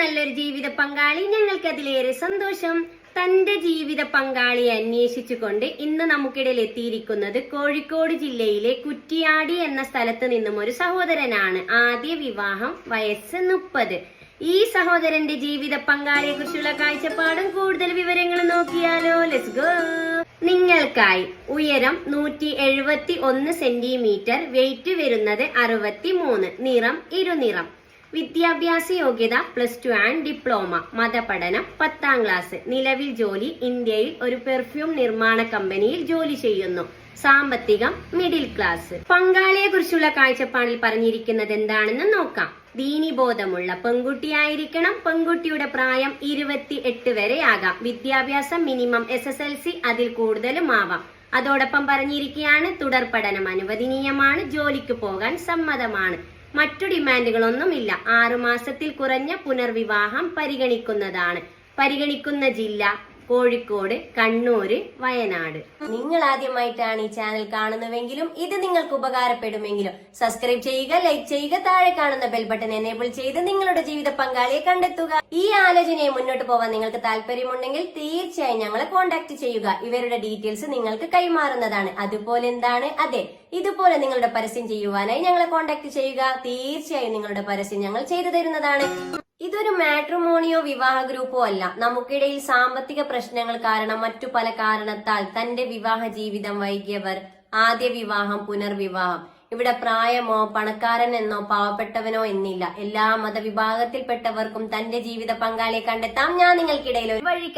നല്ലൊരു ജീവിത പങ്കാളി, ഞങ്ങൾക്ക് അതിലേറെ സന്തോഷം. തന്റെ ജീവിത പങ്കാളിയെ അന്വേഷിച്ചുകൊണ്ട് ഇന്ന് നമുക്കിടയിൽ എത്തിയിരിക്കുന്നത് കോഴിക്കോട് ജില്ലയിലെ കുറ്റിയാടി എന്ന സ്ഥലത്ത് നിന്നും ഒരു സഹോദരനാണ്. ആദ്യ വിവാഹം, വയസ്സ് 30. ഈ സഹോദരന്റെ ജീവിത പങ്കാളിയെ കുറിച്ചുള്ള കാഴ്ചപ്പാടും കൂടുതൽ വിവരങ്ങളും നോക്കിയാലോ? Let's go. നിങ്ങൾക്കായി ഉയരം 171 സെന്റിമീറ്റർ, വെയിറ്റ് വരുന്നത് 63, നിറം ഇരുനിറം, വിദ്യാഭ്യാസ യോഗ്യത +2 ആൻഡ് ഡിപ്ലോമ, മതപഠനം 10ാം ക്ലാസ്, നിലവിൽ ജോലി ഇന്ത്യയിൽ ഒരു പെർഫ്യൂം നിർമ്മാണ കമ്പനിയിൽ ജോലി ചെയ്യുന്നു, സാമ്പത്തികം മിഡിൽ ക്ലാസ്. പങ്കാളിയെ കുറിച്ചുള്ള കാഴ്ചപ്പാടിൽ പറഞ്ഞിരിക്കുന്നത് എന്താണെന്ന് നോക്കാം. ദീനിബോധമുള്ള പെൺകുട്ടിയായിരിക്കണം. പെൺകുട്ടിയുടെ പ്രായം 28 വരെ ആകാം. വിദ്യാഭ്യാസം മിനിമം SSLC, അതിൽ കൂടുതലും ആവാം. അതോടൊപ്പം പറഞ്ഞിരിക്കുകയാണ് തുടർ പഠനം അനുവദനീയമാണ്, ജോലിക്ക് പോകാൻ സമ്മതമാണ്. മറ്റു ഡിമാൻഡുകളൊന്നുമില്ല. 6 മാസത്തിൽ കുറഞ്ഞ പുനർവിവാഹം പരിഗണിക്കുന്നതാണ്. പരിഗണിക്കുന്ന ജില്ല കോഴിക്കോട്, കണ്ണൂര്, വയനാട്. നിങ്ങൾ ആദ്യമായിട്ടാണ് ഈ ചാനൽ കാണുന്നതെങ്കിലും ഇത് നിങ്ങൾക്ക് ഉപകാരപ്പെടുമെങ്കിലും സബ്സ്ക്രൈബ് ചെയ്യുക, ലൈക്ക് ചെയ്യുക, താഴെ കാണുന്ന ബെൽ ബട്ടൺ എനേബിൾ ചെയ്ത് നിങ്ങളുടെ ജീവിത പങ്കാളിയെ കണ്ടെത്തുക. ഈ ആലോചനയെ മുന്നോട്ട് പോകാൻ നിങ്ങൾക്ക് താല്പര്യമുണ്ടെങ്കിൽ തീർച്ചയായും ഞങ്ങളെ കോൺടാക്ട് ചെയ്യുക. ഇവരുടെ ഡീറ്റെയിൽസ് നിങ്ങൾക്ക് കൈമാറുന്നതാണ്. അതുപോലെ എന്താണ്, അതെ, ഇതുപോലെ നിങ്ങളുടെ പരസ്യം ചെയ്യുവാനായി ഞങ്ങളെ കോൺടാക്ട് ചെയ്യുക. തീർച്ചയായും നിങ്ങളുടെ പരസ്യം ഞങ്ങൾ ചെയ്തു തരുന്നതാണ്. ഇതൊരു മാട്രിമോണിയോ വിവാഹ ഗ്രൂപ്പോ അല്ല. നമുക്കിടയിൽ സാമ്പത്തിക പ്രശ്നങ്ങൾ കാരണം മറ്റു പല കാരണത്താൽ തന്റെ വിവാഹ ജീവിതം വൈകിയവർ, ആദ്യ വിവാഹം, പുനർവിവാഹം. ഇവിടെ പ്രായമോ പണക്കാരൻ എന്നോ പാവപ്പെട്ടവനോ എന്നില്ല. എല്ലാ മതവിഭാഗത്തിൽപ്പെട്ടവർക്കും തന്റെ ജീവിത പങ്കാളിയെ കണ്ടെത്താം. ഞാൻ നിങ്ങൾക്കിടയിൽ ഒരു വഴി